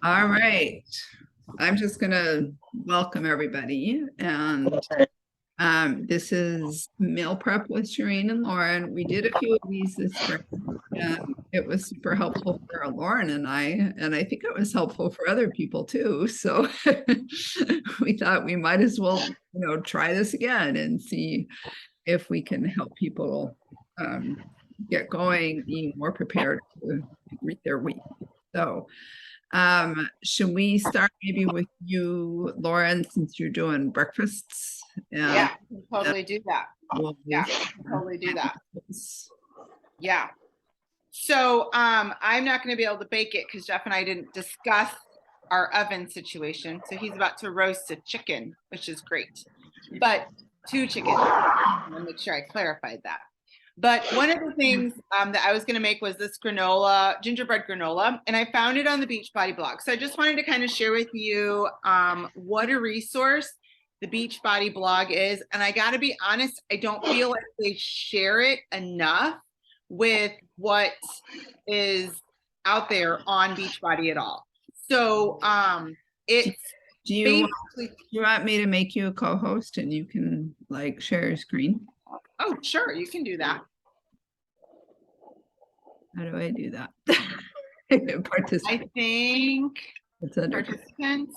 All right. I'm just going to welcome everybody. And this is Meal Prep with Shireen and Lauren. We did a few of these this spring, and it was super helpful for Lauren and I think it was helpful for other people too. So we thought we might as well, try this again and see if we can help people get going, being more prepared to greet their week. So should we start maybe with you, Lauren, since you're doing breakfasts? Yeah, we can totally do that. We'll Yeah, totally do that. Yeah. So I'm not going to be able to bake it because Jeff and I didn't discuss our oven situation. So he's about to roast a chicken, which is great. But 2 chickens. I want to make sure I clarified that. But one of the things that I was going to make was this granola, gingerbread granola, and I found it on the Beachbody blog. So I just wanted to kind of share with you what a resource the Beachbody blog is. And I got to be honest, I don't feel like they share it enough with what is out there on Beachbody at all. So it's do you want me to make you a co-host and you can like share your screen? Oh, sure, you can do that. How do I do that? I think it's under participants.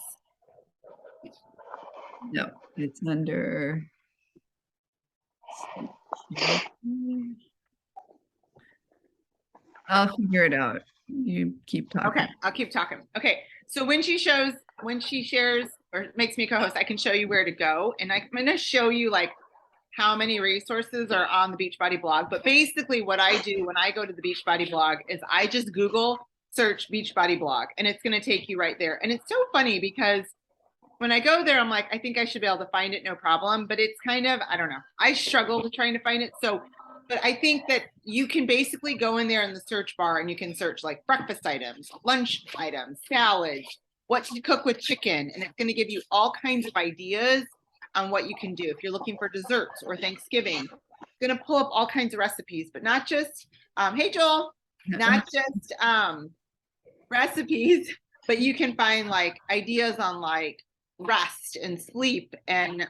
No, it's under. I'll figure it out. You keep talking. Okay, I'll keep talking. Okay, so when she shares or makes me a co-host, I can show you where to go, and I'm going to show you like how many resources are on the Beachbody blog. But basically what I do when I go to the Beachbody blog is I just Google search Beachbody blog, and it's going to take you right there. And it's so funny because when I go there, I'm like, I think I should be able to find it, no problem. But it's kind of, I don't know. I struggle with trying to find it. So, but I think that you can basically go in there in the search bar and you can search like breakfast items, lunch items, salads, what to cook with chicken. And it's going to give you all kinds of ideas on what you can do. If you're looking for desserts or Thanksgiving, it's going to pull up all kinds of recipes, but not just, hey, Joel, not just recipes, but you can find like ideas on like rest and sleep and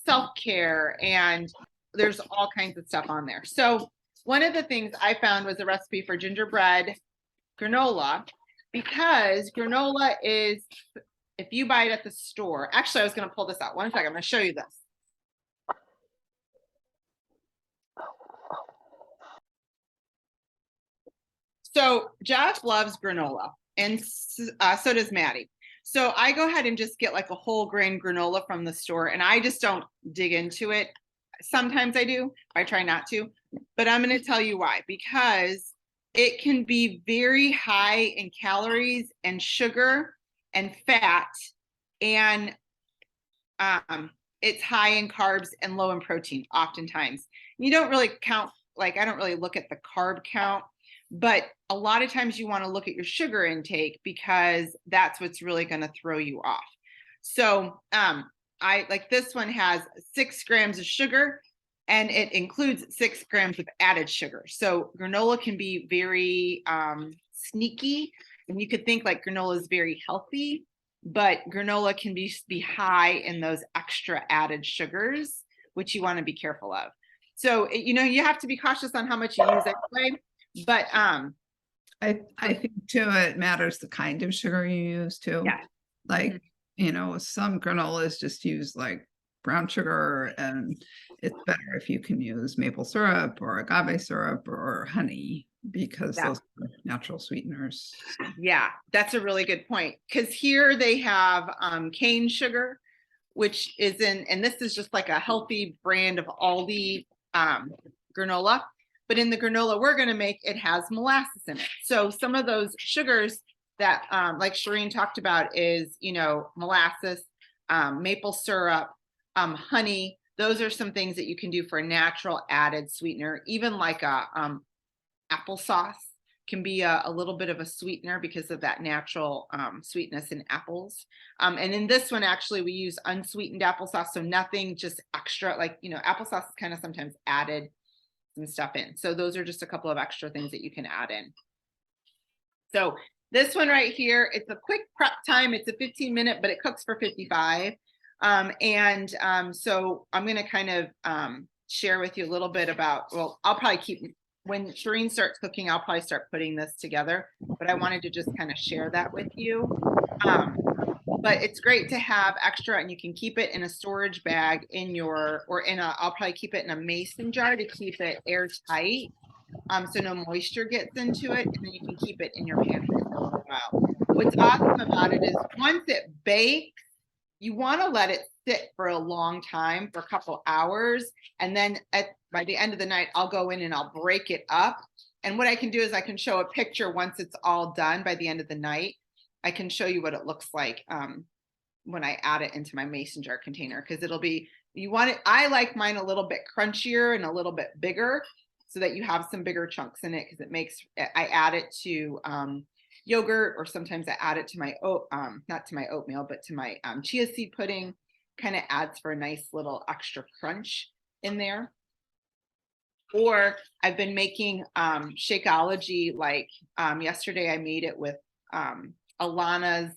self-care, and there's all kinds of stuff on there. So one of the things I found was a recipe for gingerbread granola, because granola is, if you buy it at the store, actually I was going to pull this out. One second, I'm going to show you this. So Jeff loves granola, and so does Maddie. So I go ahead and just get like a whole grain granola from the store, and I just don't dig into it. Sometimes I do, I try not to, but I'm going to tell you why. Because it can be very high in calories and sugar and fat, and it's high in carbs and low in protein oftentimes. You don't really count, like I don't really look at the carb count, but a lot of times you want to look at your sugar intake because that's what's really going to throw you off. So I like this one has 6 grams of sugar, and it includes 6 grams of added sugar. So granola can be very sneaky, and you could think like granola is very healthy, but granola can be high in those extra added sugars, which you want to be careful of. So you have to be cautious on how much you use anyway. But I think too it matters the kind of sugar you use too. Yeah. Like some granolas just use like brown sugar, and it's better if you can use maple syrup or agave syrup or honey, because those are natural sweeteners. Yeah, that's a really good point, because here they have cane sugar, which is and this is just like a healthy brand of Aldi granola. But in the granola we're going to make, it has molasses in it. So some of those sugars that like Shireen talked about is, molasses, maple syrup, honey. Those are some things that you can do for a natural added sweetener. Even like a applesauce can be a little bit of a sweetener because of that natural sweetness in apples. And in this one, actually, we use unsweetened applesauce. So nothing just extra, like, applesauce is kind of sometimes added some stuff in. So those are just a couple of extra things that you can add in. So This one right here, it's a quick prep time. It's a 15-minute, but it cooks for 55. So I'm going to kind of share with you a little bit about, well, I'll probably keep, when Shireen starts cooking, I'll probably start putting this together, but I wanted to just kind of share that with you. But it's great to have extra, and you can keep it in a storage bag in your, or in a, I'll probably keep it in a mason jar to keep it airtight. So no moisture gets into it, and then you can keep it in your pantry for a little while. What's awesome about it is once it bakes, you want to let it sit for a long time, for a couple hours, and then by the end of the night, I'll go in and I'll break it up. And what I can do is I can show a picture once it's all done by the end of the night. I can show you what it looks like when I add it into my mason jar container, because it'll be, you want it, I like mine a little bit crunchier and a little bit bigger, so that you have some bigger chunks in it, because it makes, I add it to yogurt, or sometimes I add it to my not to my oatmeal, but to my chia seed pudding. Kind of adds for a nice little extra crunch in there. Or I've been making Shakeology, like yesterday I made it with Alana's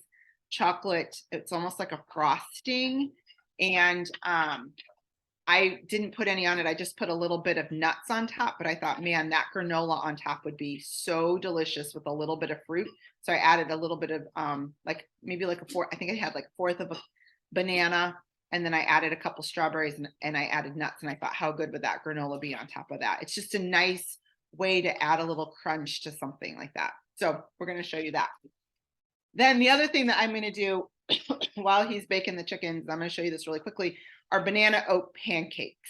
chocolate. It's almost like a frosting, and I didn't put any on it. I just put a little bit of nuts on top, but I thought, man, that granola on top would be so delicious with a little bit of fruit. So I added a little bit of like maybe like a fourth, I think I had like a fourth of a banana, and then I added a couple strawberries, and I added nuts, and I thought, how good would that granola be on top of that? It's just a nice way to add a little crunch to something like that. So we're going to show you that. Then the other thing that I'm going to do while he's baking the chickens, I'm going to show you this really quickly, are banana oat pancakes.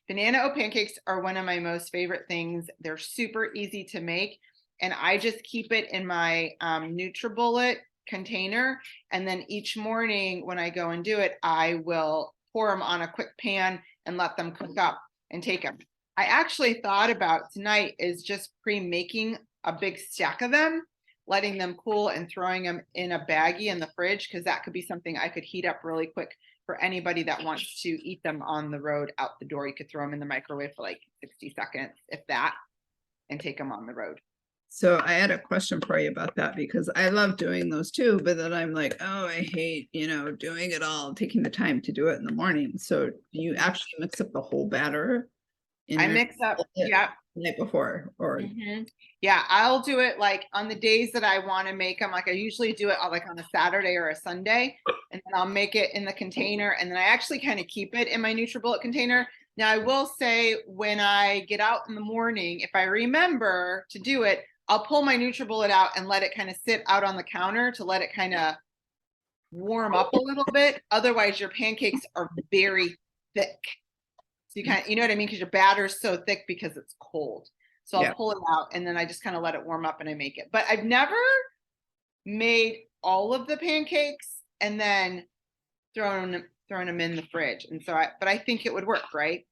Banana oat pancakes are one of my most favorite things. They're super easy to make, and I just keep it in my NutriBullet container, and then each morning when I go and do it, I will pour them on a quick pan and let them cook up and take them. I actually thought about tonight is just pre-making a big stack of them, letting them cool, and throwing them in a baggie in the fridge, because that could be something I could heat up really quick for anybody that wants to eat them on the road out the door. You could throw them in the microwave for like 60 seconds, if that, and take them on the road. So I had a question for you about that, because I love doing those too, but then I'm like, oh, I hate, doing it all, taking the time to do it in the morning. So do you actually mix up the whole batter? I mix up, yeah, the night before, or yeah, I'll do it like on the days that I want to make them. Like I usually do it like on a Saturday or a Sunday, and then I'll make it in the container, and then I actually kind of keep it in my NutriBullet container. Now I will say, when I get out in the morning, if I remember to do it, I'll pull my NutriBullet out and let it kind of sit out on the counter to let it kind of warm up a little bit. Otherwise, your pancakes are very thick. So you kind of, you know what I mean? Because your batter is so thick because it's cold. So I'll pull it out, and then I just kind of let it warm up and I make it. But I've never made all of the pancakes and then throwing them in the fridge. And so but I think it would work, right?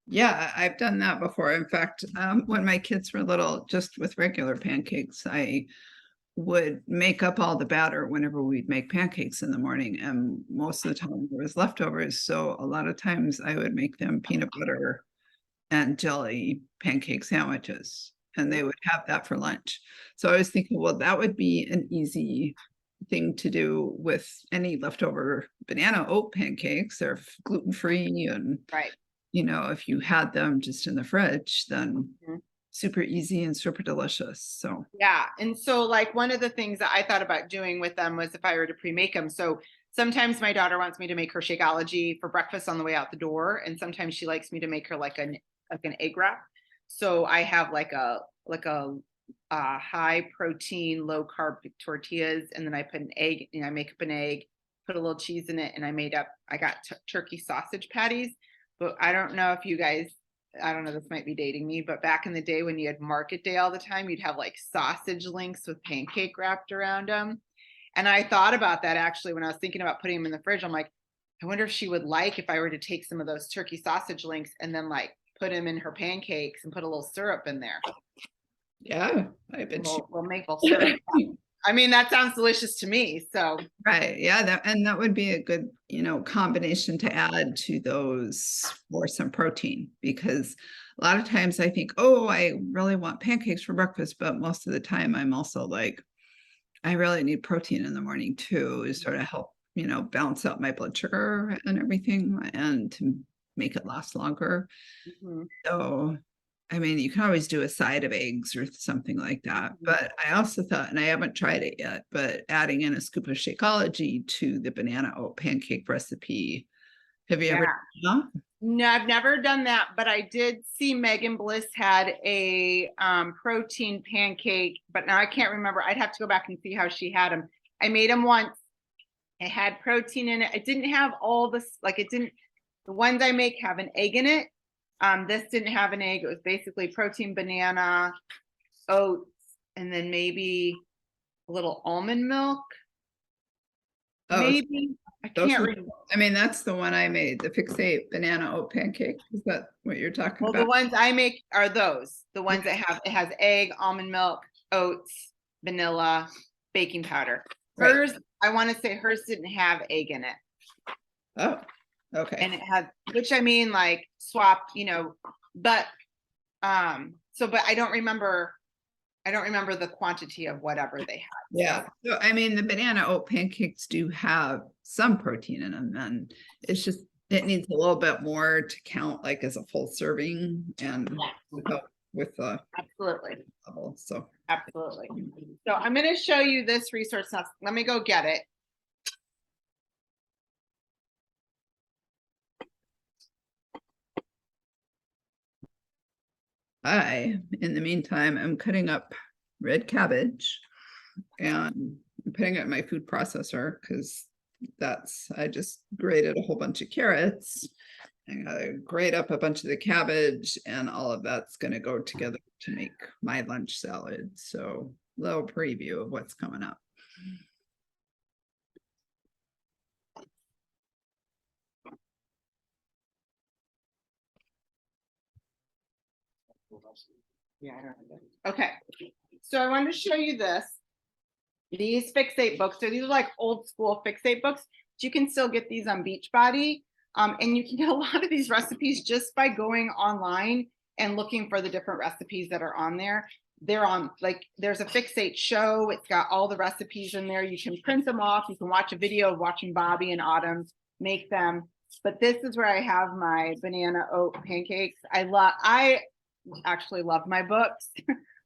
Yeah, I've done that before. In fact, when my kids were little, just with regular pancakes, I would make up all the batter whenever we'd make pancakes in the morning, and most of the time there was leftovers. So a lot of times I would make them peanut butter and jelly pancake sandwiches, and they would have that for lunch. So I was thinking, well, that would be an easy thing to do with any leftover banana oat pancakes. They're gluten-free, and right, if you had them just in the fridge, then super easy and super delicious. So yeah. And so like one of the things that I thought about doing with them was if I were to pre-make them. So sometimes my daughter wants me to make her Shakeology for breakfast on the way out the door, and sometimes she likes me to make her like an egg wrap. So I have like a high protein, low carb tortillas, and then I put an egg, I make up an egg, put a little cheese in it, and I got turkey sausage patties. But I don't know if you guys, I don't know, this might be dating me, but back in the day when you had market day all the time, you'd have like sausage links with pancake wrapped around them. And I thought about that actually when I was thinking about putting them in the fridge. I'm like, I wonder if she would like if I were to take some of those turkey sausage links and then like put them in her pancakes and put a little syrup in there. Yeah, I bet we'll maple syrup. I mean, that sounds delicious to me. So right, yeah, that would be a good, combination to add to those for some protein, because a lot of times I think, oh, I really want pancakes for breakfast, but most of the time I'm also like, I really need protein in the morning too, to sort of help, balance out my blood sugar and everything and to make it last longer. Mhm. So, I mean, you can always do a side of eggs or something like that. But I also thought, and I haven't tried it yet, but adding in a scoop of Shakeology to the banana oat pancake recipe. Have you ever done that? No, I've never done that, but I did see Megan Bliss had a protein pancake, but now I can't remember. I'd have to go back and see how she had them. I made them once. It had protein in it. It didn't have all this, like it didn't, the ones I make have an egg in it. This didn't have an egg. It was basically protein, banana, oats, and then maybe a little almond milk. Oh, Maybe. I those can't are- remember. I mean, that's the one I made, the Fixate banana oat pancake. Is that what you're talking Well, the about? ones I make are those, the ones that have, it has egg, almond milk, oats, vanilla, baking powder. Right. Hers, I want to say hers didn't have egg in it. Oh, okay. And it had, which I mean, like swap, but, but I don't remember the quantity of whatever they had. Yeah. So, I mean, the banana oat pancakes do have some protein in them, and it's just, it needs a little bit more to count like as a full serving and help with the Absolutely. level. So, Absolutely. So I'm going to show you this resource now. Let me go get it. in the meantime, I'm cutting up red cabbage and I'm putting it in my food processor because I just grated a whole bunch of carrots. I gotta grate up a bunch of the cabbage and all of that's gonna go together to make my lunch salad. So, little preview of what's coming up. Yeah, I don't know. Okay. So I wanted to show you this. These Fixate books. So these are like old school Fixate books. But you can still get these on Beachbody. And you can get a lot of these recipes just by going online and looking for the different recipes that are on there. They're on, like, there's a Fixate show. It's got all the recipes in there. You can print them off. You can watch a video of watching Bobby and Autumn make them. But this is where I have my banana oat pancakes. I actually love my books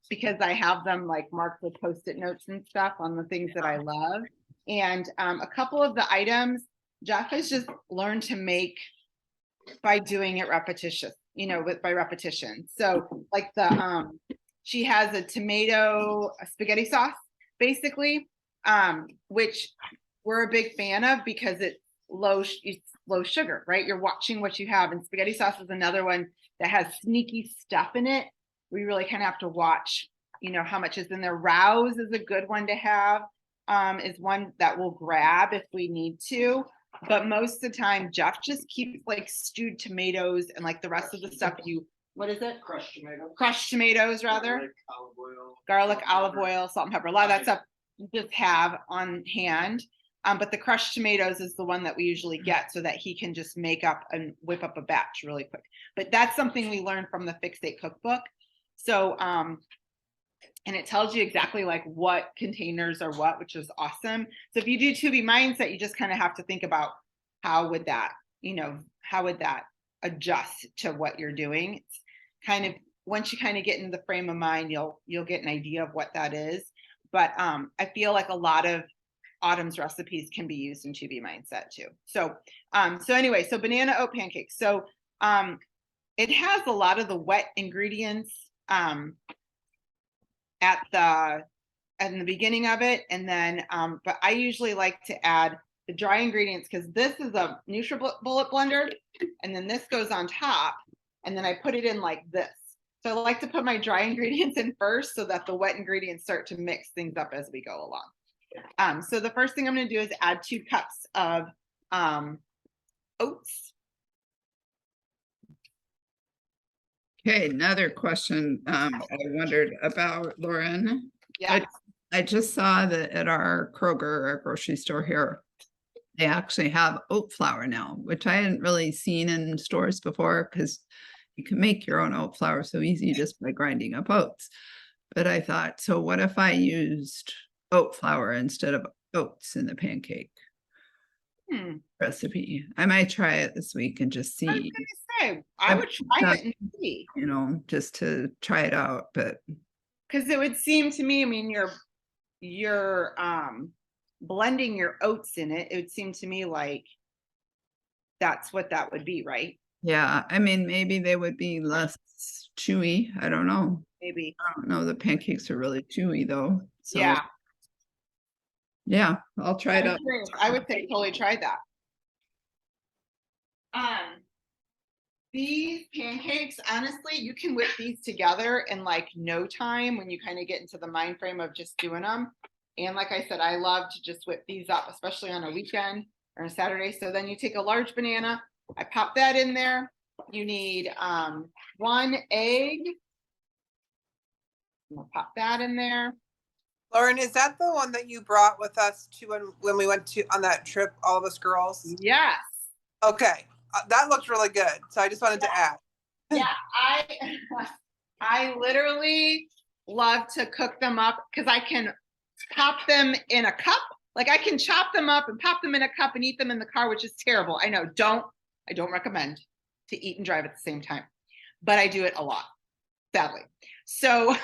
because I have them like marked with post-it notes and stuff on the things that I love. And a couple of the items Jeff has just learned to make by doing it repetitious, by repetition. So like she has a tomato spaghetti sauce, basically, which we're a big fan of because it's low sugar, right? You're watching what you have. And spaghetti sauce is another one that has sneaky stuff in it. We really kind of have to watch, how much is in there. Rouse is a good one to have, is one that we'll grab if we need to. But most of the time, Jeff just keeps like stewed tomatoes and like the rest of the stuff what is it? Crushed tomatoes, rather. Garlic, olive oil, salt and pepper. A lot of that stuff you just have on hand. But the crushed tomatoes is the one that we usually get so that he can just make up and whip up a batch really quick. But that's something we learned from the Fixate cookbook. So, and it tells you exactly like what containers are what, which is awesome. So if you do 2B mindset, you just kind of have to think about how would that adjust to what you're doing. It's kind of, once you kind of get into the frame of mind, you'll get an idea of what that is. But I feel like a lot of Autumn's recipes can be used in 2B mindset too. So anyway, so banana oat pancakes. So it has a lot of the wet ingredients at the beginning of it, and then but I usually like to add the dry ingredients because this is a NutriBullet blender, and then this goes on top, and then I put it in like this. So I like to put my dry ingredients in first so that the wet ingredients start to mix things up as we go along. So the first thing I'm going to do is add 2 cups of oats. Okay, another question I wondered about, Lauren. Yeah. I just saw that at our Kroger, our grocery store here, they actually have oat flour now, which I hadn't really seen in stores before because you can make your own oat flour so easy just by grinding up oats. But I thought, so what if I used oat flour instead of oats in the pancake recipe. I might try it this week and just I was see, gonna say, I would try it and see. just to try it out, but Because it would seem to me, I mean, you're blending your oats in it. It would seem to me like that's what that would be, right? yeah, I mean, maybe they would be less chewy. I don't know. Maybe. I don't know. The pancakes are really chewy though. So Yeah. yeah, I'll try it I'm out. curious. I would say totally try that. These pancakes, honestly, you can whip these together in like no time when you kind of get into the mind frame of just doing them. And like I said, I love to just whip these up, especially on a weekend or a Saturday. So then you take a large banana, I pop that in there. You need 1 egg. I'm gonna pop that in there. Lauren, is that the one that you brought with us to when we went to on that trip, all of us girls? Yes. Okay, that looks really good. So I just wanted to add. Yeah, I literally love to cook them up because I can pop them in a cup. Like I can chop them up and pop them in a cup and eat them in the car, which is terrible. I know. I don't recommend to eat and drive at the same time, but I do it a lot, sadly. So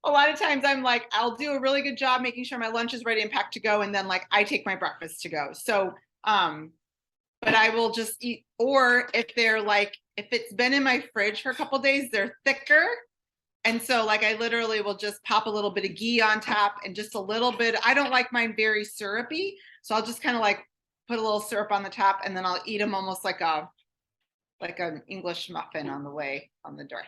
a lot of times I'm like, I'll do a really good job making sure my lunch is ready and packed to go, and then like I take my breakfast to go. So but I will just eat, or if it's been in my fridge for a couple days, they're thicker. And so like I literally will just pop a little bit of ghee on top and just a little bit. I don't like mine very syrupy. So I'll just kind of like put a little syrup on the top, and then I'll eat them almost like an English muffin on the door.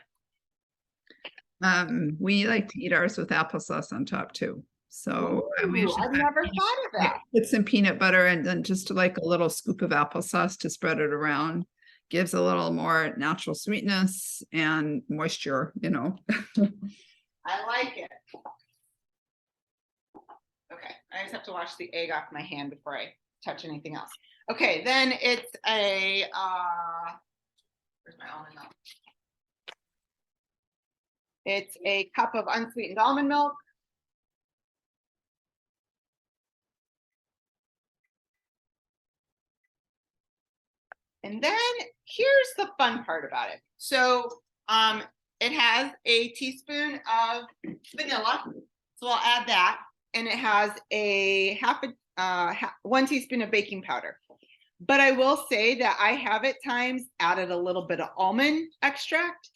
We like to eat ours with applesauce on top too. So I've never thought of that. Put some peanut butter and then just like a little scoop of applesauce to spread it around. Gives a little more natural sweetness and moisture, I like it. Okay, I just have to wash the egg off my hand before I touch anything else. Okay, then it's a where's my almond milk? It's a cup of unsweetened almond milk. And then here's the fun part about it. So it has a teaspoon of vanilla. So I'll add that. And it has a 1 teaspoon of baking powder. But I will say that I have at times added a little bit of almond extract.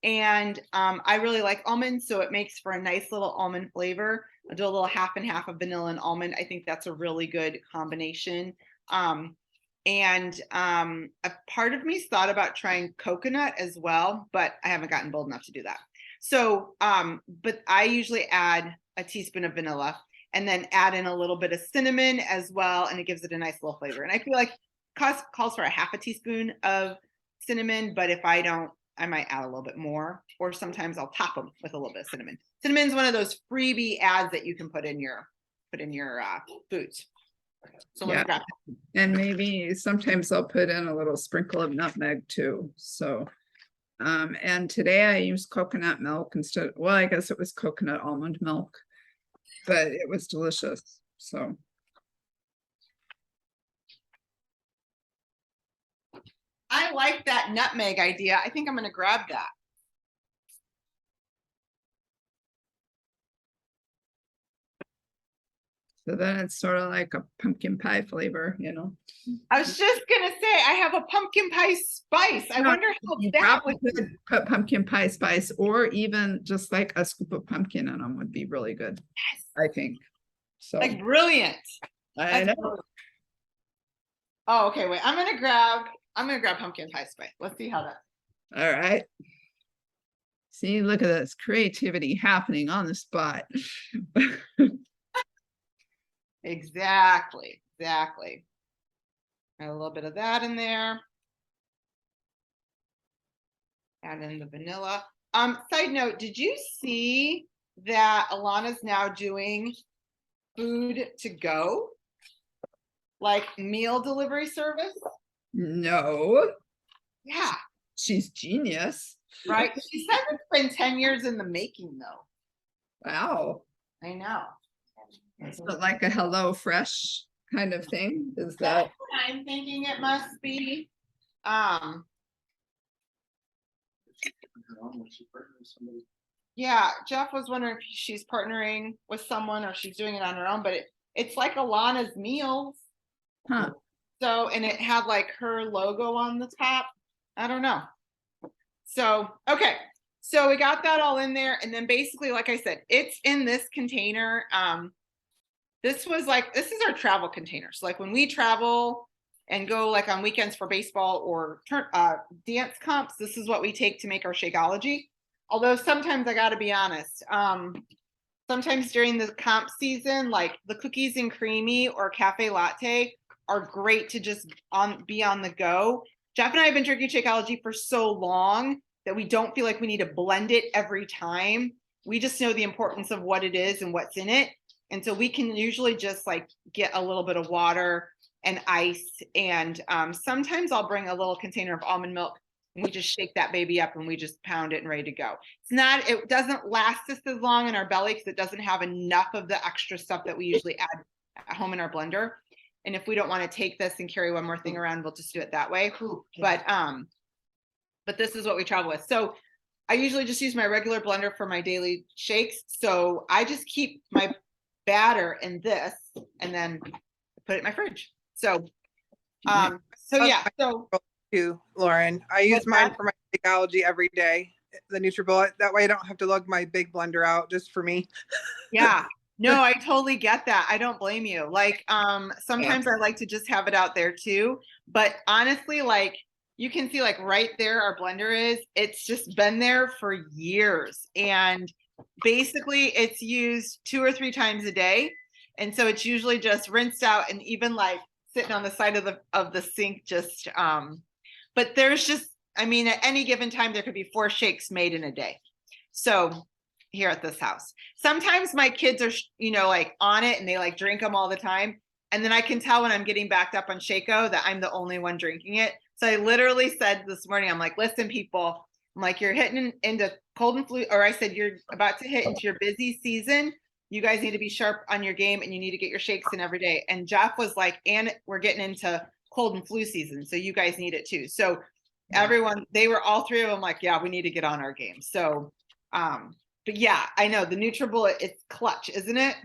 And I really like almonds, so it makes for a nice little almond flavor. I'll do a little half and half of vanilla and almond. I think that's a really good combination. A part of me's thought about trying coconut as well, but I haven't gotten bold enough to do that. So, but I usually add a teaspoon of vanilla and then add in a little bit of cinnamon as well, and it gives it a nice little flavor. And I feel like calls for a half a teaspoon of cinnamon, but if I don't, I might add a little bit more, or sometimes I'll top them with a little bit of cinnamon. Cinnamon's one of those freebie ads that you can put in your foods. So yeah. And maybe sometimes I'll put in a little sprinkle of nutmeg too. So, and today I used coconut milk instead. Well, I guess it was coconut almond milk, but it was delicious. So. I like that nutmeg idea. I think I'm going to grab that. So then it's sort of like a pumpkin pie flavor, I was just going to say, I have a pumpkin pie spice. I wonder how that would put pumpkin pie spice, or even just like a scoop of pumpkin in them would be really good. Yes. I think. So like brilliant. I know. Brilliant. Oh, okay. Wait, I'm going to grab pumpkin pie spice. Let's see how that. All right. See, look at this creativity happening on the spot. Exactly. Add a little bit of that in there. Add in the vanilla. Side note, did you see that Alana's now doing food to go? Like meal delivery service? No. Yeah. She's genius. Right? She said it's been 10 years in the making though. Wow. I know. Is it like a Hello Fresh kind of thing? Is That's that, what I'm thinking it must be. Yeah, Jeff was wondering if she's partnering with someone or she's doing it on her own, but it's like Alana's Meals. huh? So, and it had like her logo on the top. I don't know. So, okay. So we got that all in there. And then basically, like I said, it's in this container. This is our travel container. So like when we travel and go like on weekends for baseball or dance comps, this is what we take to make our Shakeology. Although sometimes I gotta be honest, sometimes during the comp season, like the cookies and creamy or cafe latte are great to just be on the go. Jeff and I have been drinking Shakeology for so long that we don't feel like we need to blend it every time. We just know the importance of what it is and what's in it. And so we can usually just like get a little bit of water and ice. And sometimes I'll bring a little container of almond milk and we just shake that baby up and we just pound it and ready to go. It doesn't last us as long in our belly because it doesn't have enough of the extra stuff that we usually add at home in our blender. And if we don't want to take this and carry one more thing around, we'll just do it that way. But this is what we travel with. So I usually just use my regular blender for my daily shakes. So I just keep my batter in this and then put it in my fridge. So yeah. So too, Lauren. I use mine for my Shakeology every day. The NutriBullet. That way I don't have to lug my big blender out just for me. Yeah. No, I totally get that. I don't blame you. Like, sometimes I like to just have it out there too. But honestly, like you can see like right there our blender is, it's just been there for years. And basically it's used 2 or 3 times a day. And so it's usually just rinsed out and even like sitting on the side of the sink just but there's just, I mean, at any given time there could be 4 shakes made in a day. So here at this house. Sometimes my kids are, like on it and they like drink them all the time. And then I can tell when I'm getting backed up on Shako that I'm the only one drinking it. So I literally said this morning, I'm like, listen, people, I'm like, you're hitting into cold and flu, or I said, you're about to hit into your busy season. You guys need to be sharp on your game and you need to get your shakes in every day. And Jeff was like, and we're getting into cold and flu season. So you guys need it too. So everyone, they were all 3 of them like, yeah, we need to get on our game. So, but yeah, I know the NutriBullet, it's clutch, isn't it?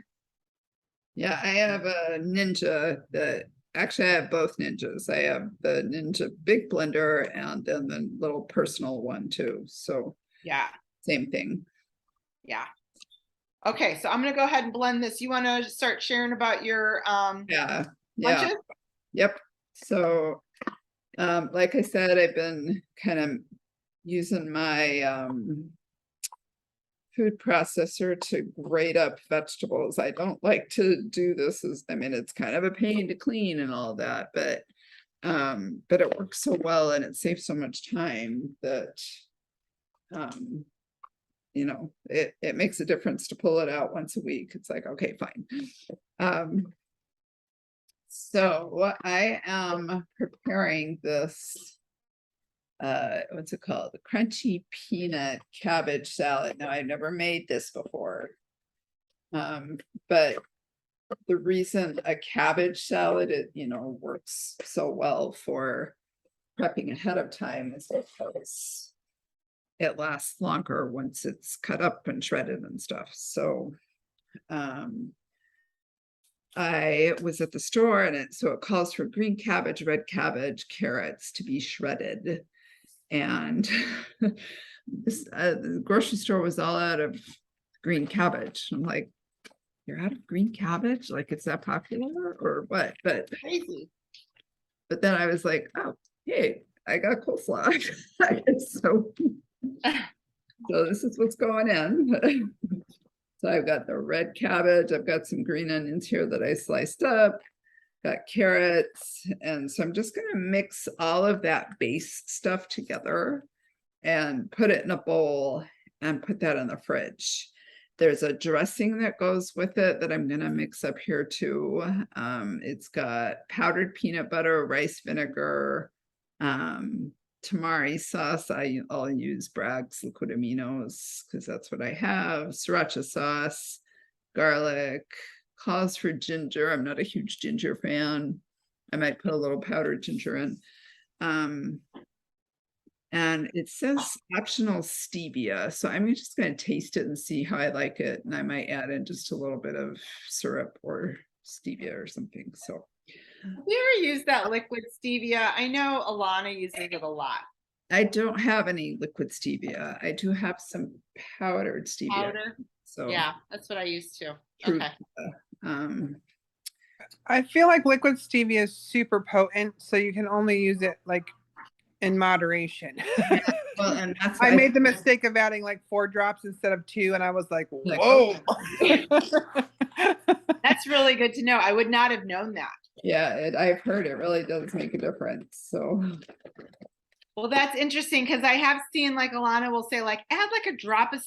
Yeah, I have a Ninja that actually I have both Ninjas. I have the Ninja big blender and then the little personal one too. So yeah, same thing. Yeah. Okay, so I'm gonna go ahead and blend this. You want to start sharing about your Yeah. lunches? Yep. So like I said, I've been kind of using my food processor to grate up vegetables. I don't like to do this it's kind of a pain to clean and all that, but it works so well and it saves so much time that it makes a difference to pull it out once a week. It's like, okay, fine. So I am preparing this what's it called, the crunchy peanut cabbage salad. Now I've never made this before, but the reason a cabbage salad works so well for prepping ahead of time is because it lasts longer once it's cut up and shredded and stuff. So I was at the store and it calls for green cabbage, red cabbage, carrots to be shredded. And the grocery store was all out of green cabbage. I'm like, you're out of green cabbage? Like it's that popular or what? But Crazy. But then I was like, oh, hey, I got coleslaw. so this is what's going in. So I've got the red cabbage. I've got some green onions here that I sliced up. Got carrots, and so I'm just going to mix all of that base stuff together and put it in a bowl and put that in the fridge. There's a dressing that goes with it that I'm going to mix up here too. It's got powdered peanut butter, rice vinegar, tamari sauce. I'll use Bragg's liquid aminos because that's what I have. Sriracha sauce, garlic, calls for ginger. I'm not a huge ginger fan. I might put a little powdered ginger in. And it says optional stevia. So I'm just going to taste it and see how I like it. And I might add in just a little bit of syrup or stevia or something. So Have you ever used that liquid stevia? I know Alana uses it a lot. I don't have any liquid stevia. I do have some powdered stevia. Powder? So Yeah, that's what I used to. True. Okay. I feel like liquid stevia is super potent, so you can only use it like in moderation. Well, and that's I why made the mistake of adding like 4 drops instead of 2, and I was like, Like, whoa. That's really good to know. I would not have known that. yeah, I've heard it really does make a difference. So Well, that's interesting because I have seen like Alana will say like add like a drop of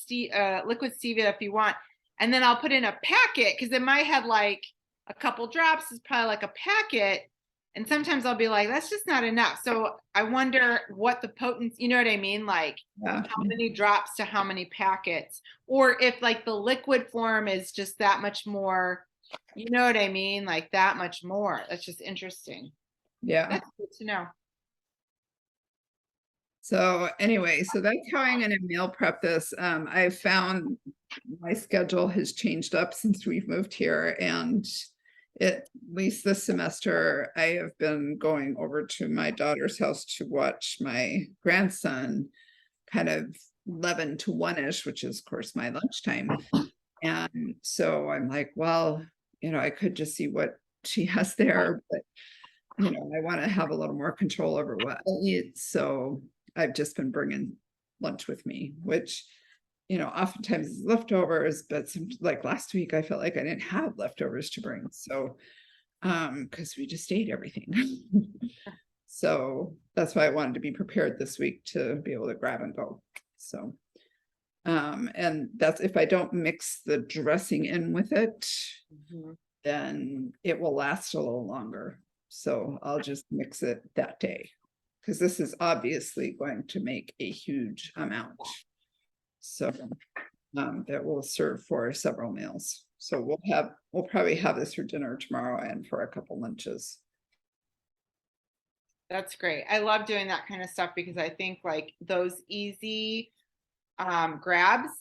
liquid stevia if you want, and then I'll put in a packet because it might have like a couple drops is probably like a packet, and sometimes I'll be like that's just not enough. So I wonder what the potency, you know what I mean, like yeah, how many drops to how many packets, or if like the liquid form is just that much more, you know what I mean, like that much more. That's just interesting. yeah. That's good to know. So anyway, so that's how I'm going to meal prep this. I found my schedule has changed up since we've moved here, and at least this semester, I have been going over to my daughter's house to watch my grandson kind of 11 to 1-ish, which is of course my lunchtime. And so I'm like, well, I could just see what she has there, but I want to have a little more control over what I eat. So I've just been bringing lunch with me, which, oftentimes is leftovers, but like last week, I felt like I didn't have leftovers to bring. So, because we just ate everything. So that's why I wanted to be prepared this week to be able to grab and go. So, and that's if I don't mix the dressing in with it, then it will last a little longer. So I'll just mix it that day because this is obviously going to make a huge amount. So that will serve for several meals. So we'll probably have this for dinner tomorrow and for a couple lunches. That's great. I love doing that kind of stuff because I think like those easy grabs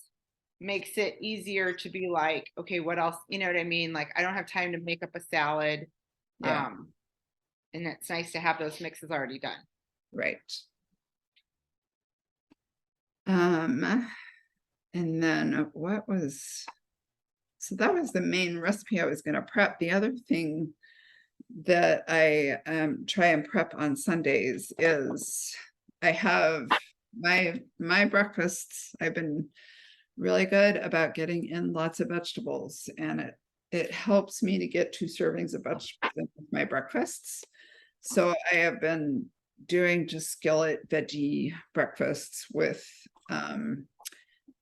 makes it easier to be like, okay, what else? You know what I mean? Like I don't have time to make up a salad. Yeah. And it's nice to have those mixes already done. Right. And then so that was the main recipe I was going to prep. The other thing that I try and prep on Sundays is I have my breakfasts. I've been really good about getting in lots of vegetables, and it helps me to get 2 servings of vegetables in with my breakfasts. So I have been doing just skillet veggie breakfasts with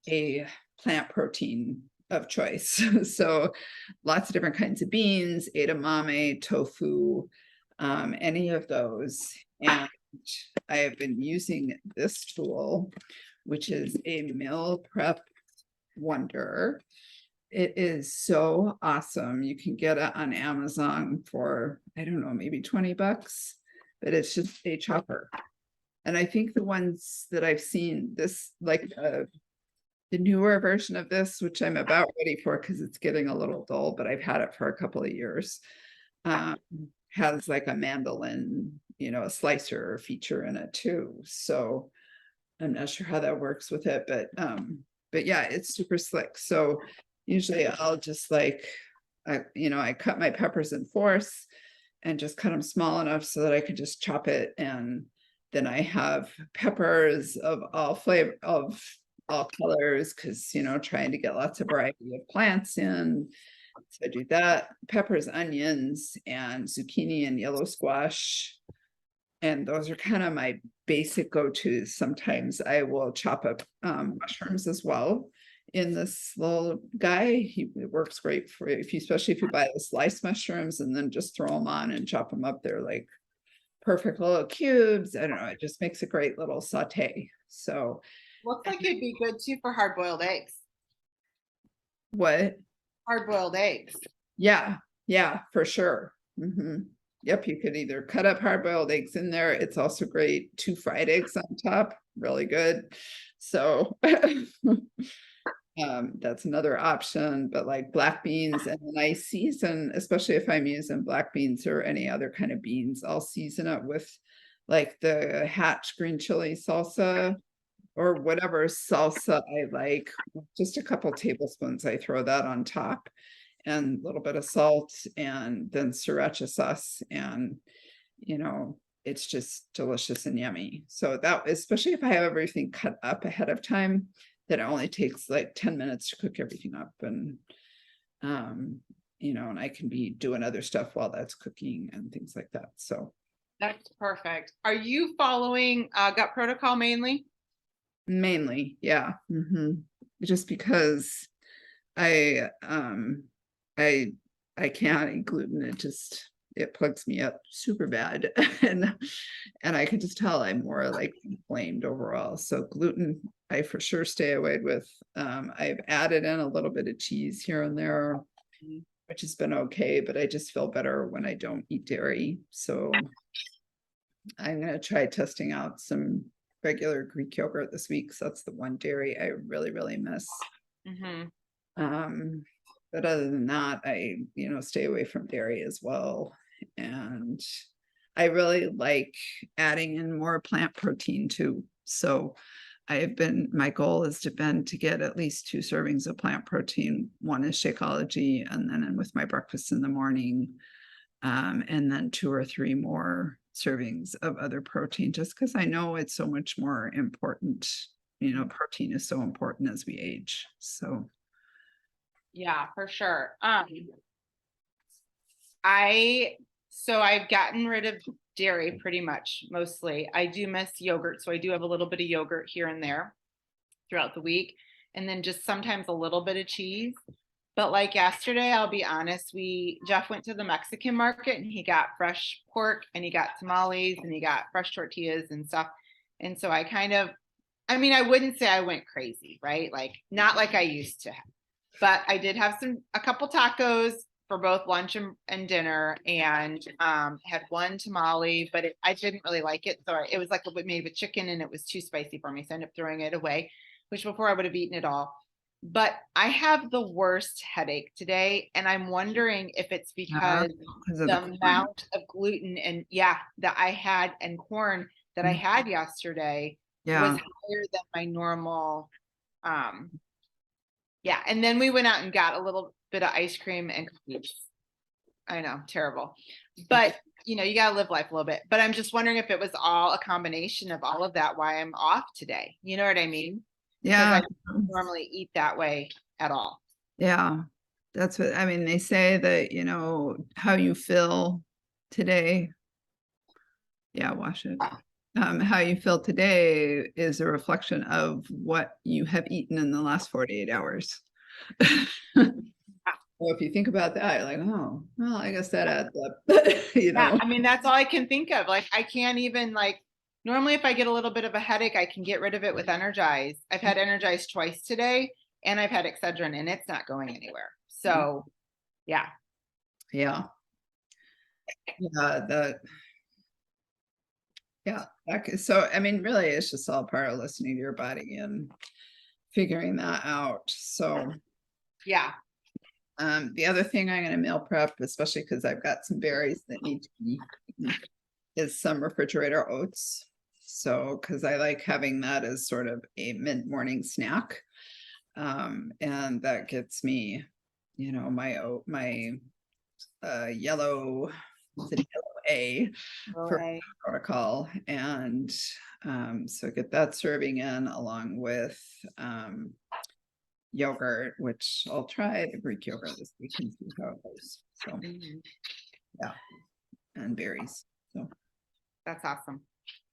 a plant protein of choice. So lots of different kinds of beans, edamame, tofu, any of those. And I have been using this tool, which is a meal prep wonder. It is so awesome. You can get it on Amazon for, I don't know, maybe 20 bucks, but it's just a chopper. And I think the ones that I've seen, this like the newer version of this, which I'm about ready for because it's getting a little dull, but I've had it for a couple of years, has like a mandolin, a slicer feature in it too. So I'm not sure how that works with it, but yeah, it's super slick. So usually I'll just like, I cut my peppers in fourths and just cut them small enough so that I could just chop it. And then I have peppers of all flavor, of all colors, because, trying to get lots of variety of plants in. So I do that, peppers, onions, and zucchini and yellow squash. And those are kind of my basic go-tos. Sometimes I will chop up mushrooms as well in this little guy. It works great for especially if you buy the sliced mushrooms and then just throw them on and chop them up. They're like perfect little cubes. I don't know. It just makes a great little saute. So looks like it'd be good too for hard-boiled eggs. what? Hard-boiled eggs. Yeah, yeah, for sure. Yep, you could either cut up hard-boiled eggs in there. It's also great. 2 fried eggs on top, really good. So that's another option, but like black beans, and then I season, especially if I'm using black beans or any other kind of beans, I'll season it with like the Hatch green chili salsa or whatever salsa I like. Just a couple tablespoons, I throw that on top, and a little bit of salt, and then sriracha sauce, and it's just delicious and yummy. So that, especially if I have everything cut up ahead of time, that it only takes like 10 minutes to cook everything up, and and I can be doing other stuff while that's cooking and things like that. So That's perfect. Are you following gut protocol mainly? mainly, yeah. Just because I I I can't eat gluten. It plugs me up super bad. And I can just tell I'm more like inflamed overall. So gluten, I for sure stay away with. I've added in a little bit of cheese here and there, which has been okay, but I just feel better when I don't eat dairy. So I'm gonna try testing out some regular Greek yogurt this week. So that's the one dairy I really, really miss. But other than that, I, stay away from dairy as well. And I really like adding in more plant protein too. So my goal has been to get at least 2 servings of plant protein. One is Shakeology, and then with my breakfast in the morning, and then 2 or 3 more servings of other protein, just because I know it's so much more important. Protein is so important as we age. So Yeah, for sure. I've gotten rid of dairy pretty much, mostly. I do miss yogurt, so I do have a little bit of yogurt here and there throughout the week, and then just sometimes a little bit of cheese. But like yesterday, I'll be honest, Jeff went to the Mexican market and he got fresh pork and he got tamales and he got fresh tortillas and stuff. And so I wouldn't say I went crazy, right? Like not like I used to have. But I did have a couple tacos for both lunch and dinner, and had one tamale, but I didn't really like it. So it was like made with chicken and it was too spicy for me. So I ended up throwing it away, which before I would have eaten it all. But I have the worst headache today. And I'm wondering if it's because the amount of gluten that I had and corn that I had yesterday was higher than my normal. Yeah, and then we went out and got a little bit of ice cream and cookies. I know, terrible. But, you got to live life a little bit. But I'm just wondering if it was all a combination of all of that, why I'm off today. You know what I mean? Yeah. Because I don't normally eat that way at all. Yeah. That's what, they say that, how you feel today. Yeah, wash it. How you feel today is a reflection of what you have eaten in the last 48 hours. Well, if you think about that, you're like, oh, well, I guess that adds up. Yeah, that's all I can think of. Like, I can't even normally if I get a little bit of a headache, I can get rid of it with Energize. I've had Energize twice today, and I've had Excedrin, and it's not going anywhere. So, yeah. Yeah. So, really, it's just all part of listening to your body and figuring that out. So, yeah. The other thing I'm going to meal prep, especially because I've got some berries that need to be eaten, is some refrigerator oats. So, because I like having that as sort of a mid-morning snack. And that gets me, my yellow A for protocol. And so get that serving in along with yogurt, which I'll try the Greek yogurt this week and see how it goes. So yeah, and berries. So that's awesome.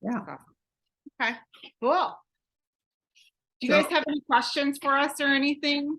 Yeah. That's awesome. Okay, cool. Do you guys have any questions for us or anything?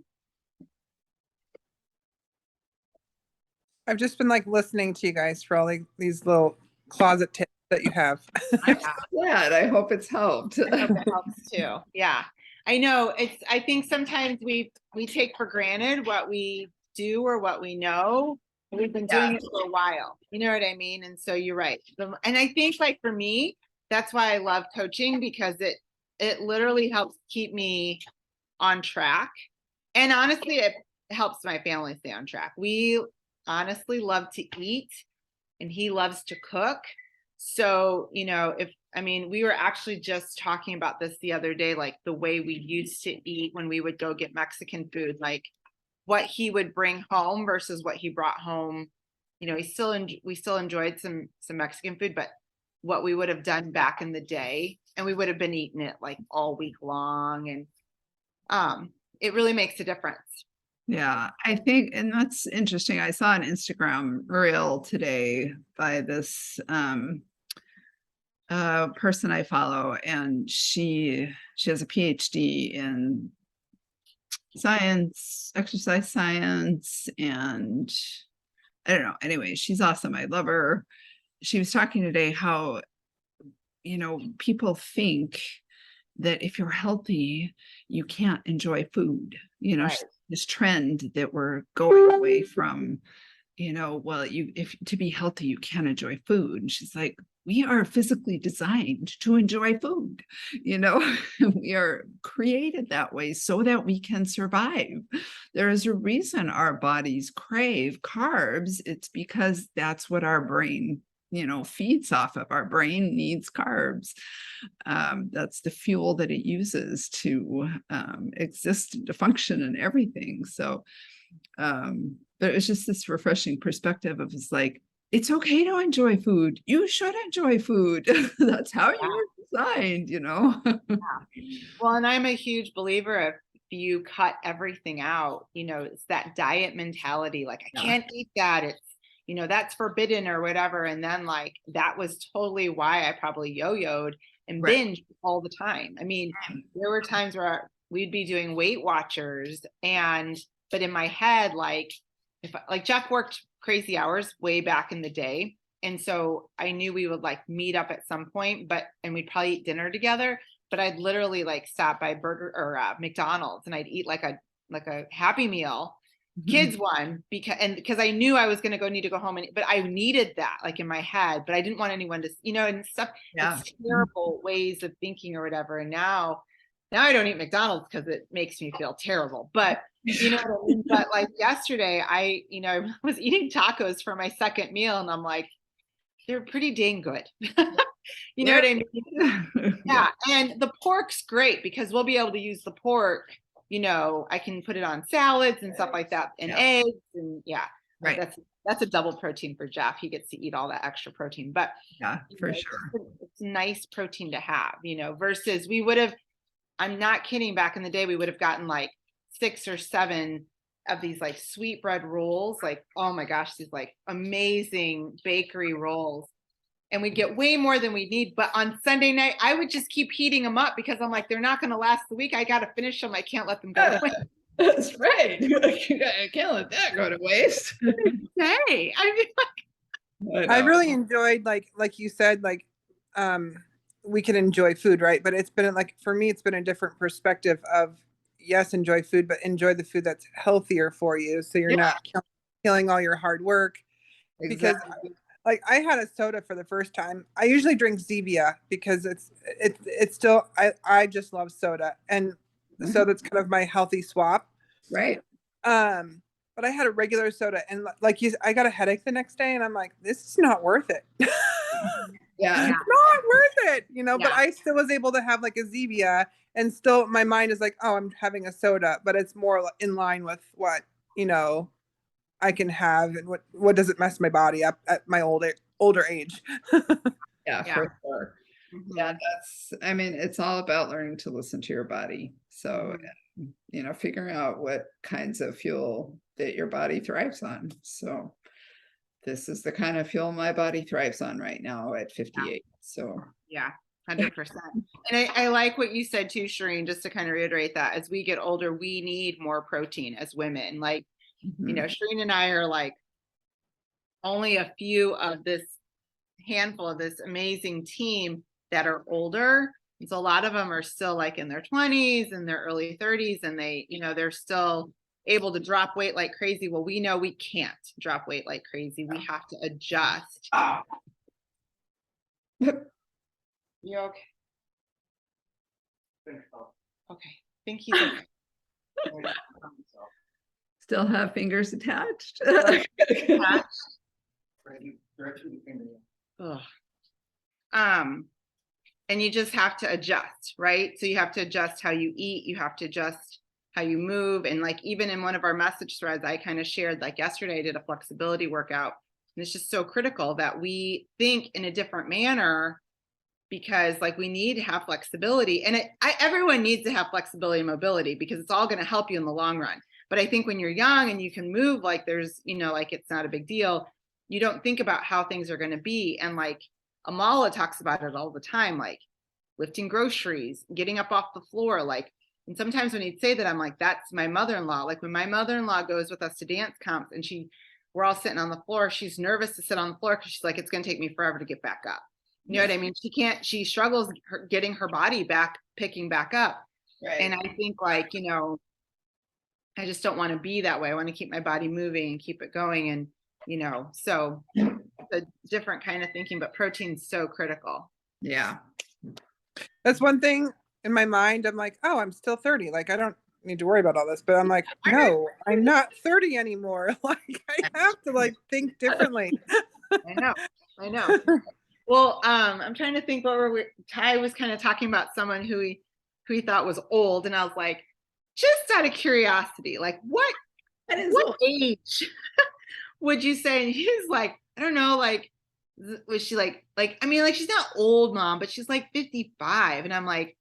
I've just been listening to you guys for all these little closet tips that you have. I'm glad. I hope it's helped. I hope it helps too. Yeah. I know I think sometimes we take for granted what we do or what we know. We've been doing it for a while. You know what I mean? And so you're right. And I think like for me, that's why I love coaching, because it literally helps keep me on track. And honestly, it helps my family stay on track. We honestly love to eat and he loves to cook. So, you know, we were actually just talking about this the other day, like the way we used to eat when we would go get Mexican food, like what he would bring home versus what he brought home. You know, we still enjoyed some Mexican food, but what we would have done back in the day, and we would have been eating it like all week long. And it really makes a difference. Yeah, I think, and that's interesting. I saw an Instagram reel today by this person I follow, and she has a PhD in science, exercise science, and I don't know. Anyway, she's awesome. I love her. She was talking today how, you know, people think that if you're healthy, you can't enjoy food. You know, Right. this trend that we're going away from, you know, well, if to be healthy, you can't enjoy food. And she's like, we are physically designed to enjoy food. You know, we are created that way so that we can survive. There is a reason our bodies crave carbs. It's because that's what our brain, you know, feeds off of. Our brain needs carbs. That's the fuel that it uses to exist and to function and everything. So, but it was just this refreshing perspective of it's like, it's okay to enjoy food. You should enjoy food. That's how you were designed, you know? Well, and I'm a huge believer of if you cut everything out, you know, it's that diet mentality. Like, I can't eat that. It's, you know, that's forbidden or whatever. And then like, that was totally why I probably yo-yoed and binged all the time. I mean, there were times where we'd be doing Weight Watchers but in my head, like Jeff worked crazy hours way back in the day. And so I knew we would like meet up at some point, and we'd probably eat dinner together, but I'd literally like stop by burger or McDonald's and I'd eat like a Happy Meal, kids one, because I knew I was going to need to go home, but I needed that like in my head, but I didn't want anyone to, you know, and stuff. It's terrible ways of thinking or whatever. And now I don't eat McDonald's because it makes me feel terrible, but you know what I mean? But like yesterday, I was eating tacos for my second meal and I'm like, they're pretty dang good. You know what I mean? Yeah. And the pork's great because we'll be able to use the pork, you know, I can put it on salads and stuff like that, and eggs, and that's a double protein for Jeff. He gets to eat all that extra protein, but for sure. It's nice protein to have, you know, versus I'm not kidding, back in the day, we would have gotten like 6 or 7 of these like sweetbread rolls, like, oh my gosh, these like amazing bakery rolls. And we'd get way more than we need. But on Sunday night, I would just keep heating them up because I'm like, they're not going to last the week. I got to finish them. I can't let them go to waste. That's right. I can't let that go to waste. Hey, I really enjoyed, like you said, like, we can enjoy food, right? But it's been like, for me, it's been a different perspective of, yes, enjoy food, but enjoy the food that's healthier for you. So you're not killing all your hard work. Because like I had a soda for the first time. I usually drink Zevia because it's still, I just love soda, and so that's kind of my healthy swap. Right. But I had a regular soda, and like I got a headache the next day, and I'm like, this is not worth it. Yeah. Not worth it, you know. But I still was able to have like a Zevia, and still my mind is like, oh, I'm having a soda, but it's more in line with what, you know, I can have, and what doesn't mess my body up at my older age. For sure. Yeah, it's all about learning to listen to your body. So, you know, figuring out what kinds of fuel that your body thrives on. So this is the kind of fuel my body thrives on right now at 58. So 100%. And I like what you said too, Shireen, just to kind of reiterate that as we get older, we need more protein as women. Like, you know, Shireen and I are like only a few of this handful of this amazing team that are older. So a lot of them are still like in their 20s and their early 30s, and they, you know, they're still able to drop weight like crazy. Well, we know we can't drop weight like crazy. We have to adjust. You okay? Okay. Think he's okay. Still have fingers attached. Ugh. And you just have to adjust, right? So you have to adjust how you eat, you have to adjust how you move. And like, even in one of our message threads, I kind of shared, like yesterday, I did a flexibility workout. And it's just so critical that we think in a different manner, because like we need to have flexibility, and everyone needs to have flexibility and mobility, because it's all going to help you in the long run. But I think when you're young and you can move, like there's, you know, like it's not a big deal. You don't think about how things are going to be. And like Amala talks about it all the time, like lifting groceries, getting up off the floor. Like, and sometimes when he'd say that, I'm like, that's my mother-in-law. Like when my mother-in-law goes with us to dance comps and we're all sitting on the floor, she's nervous to sit on the floor because she's like, it's going to take me forever to get back up. You know what I mean? She struggles getting her body back, picking back up. Right. And I think like, you know, I just don't want to be that way. I want to keep my body moving and keep it going. And, you know, so a different kind of thinking, but protein's so critical. Yeah. That's one thing in my mind. I'm like, oh, I'm still 30. Like, I don't need to worry about all this, but I'm like, no, I'm not 30 anymore. Like, I have to like think differently. I know. Well, I'm trying to think Ty was kind of talking about someone who he thought was old. And I was like, just out of curiosity, like what age would you say? And he's like, I don't know, like, was she like, I mean, like, she's not old, Mom, but she's like 55. And I'm like,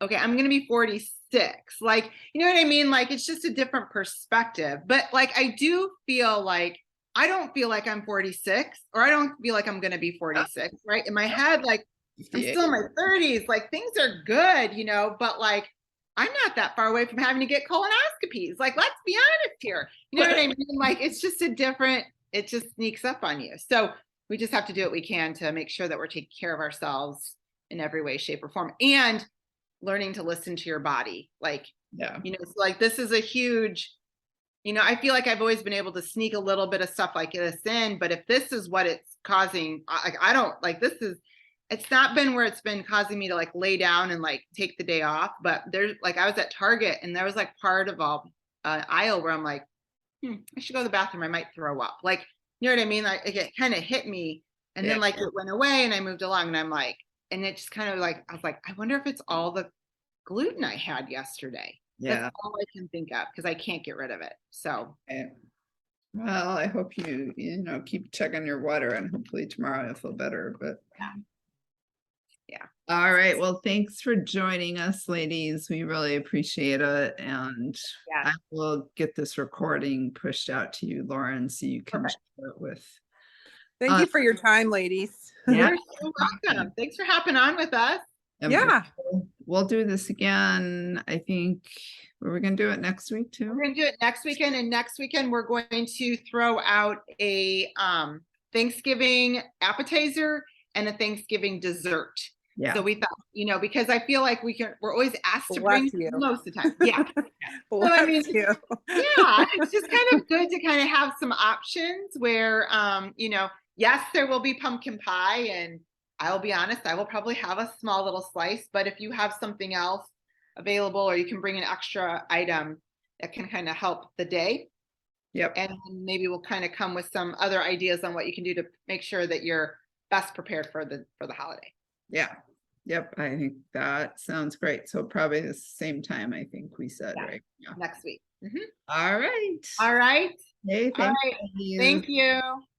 okay, I'm going to be 46. Like, you know what I mean? Like, it's just a different perspective. But like, I do feel like, I don't feel like I'm 46, or I don't feel like I'm going to be 46, right? In my head, like, I'm still in my 30s, like things are good, you know, but like, I'm not that far away from having to get colonoscopies. Like, let's be honest here. You know what I mean? Like, it's just it just sneaks up on you. So we just have to do what we can to make sure that we're taking care of ourselves in every way, shape, or form, and learning to listen to your body. Like, yeah, you know, it's like, this is a huge, you know, I feel like I've always been able to sneak a little bit of stuff like this in, but if this is what it's causing, I don't like, it's not been where it's been causing me to like lay down and like take the day off. But there's like, I was at Target and there was like part of aisle where I'm like, I should go to the bathroom. I might throw up. Like, you know what I mean? Like, it kind of hit me, and then like it went away and I moved along, and I'm like, and it just kind of like, I was like, I wonder if it's all the gluten I had yesterday. Yeah. That's all I can think of, because I can't get rid of it. So. Well, I hope you know, keep checking your water, and hopefully tomorrow you'll feel better. But yeah. All right. Well, thanks for joining us, ladies. We really appreciate it. And I will get this recording pushed out to you, Lauren, so you can share it with. Thank you for your time, ladies. You're so welcome. Thanks for hopping on with us. Yeah. We'll do this again. I think we're going to do it next week too. We're going to do it next weekend. And next weekend, we're going to throw out a Thanksgiving appetizer and a Thanksgiving dessert. Yeah. So we thought, you know, because I feel like we're always asked to bring most of the time. Yeah. So I mean, yeah, it's just kind of good to kind of have some options where, you know, yes, there will be pumpkin pie, and I'll be honest, I will probably have a small little slice, but if you have something else available, or you can bring an extra item that can kind of help the day. Yep. And maybe we'll kind of come with some other ideas on what you can do to make sure that you're best prepared for the holiday. Yeah. Yep. I think that sounds great. So probably the same time, I think we said, right? Yeah. Next week. Mm-hmm. All right. All right. Hey, thank you. Thank you.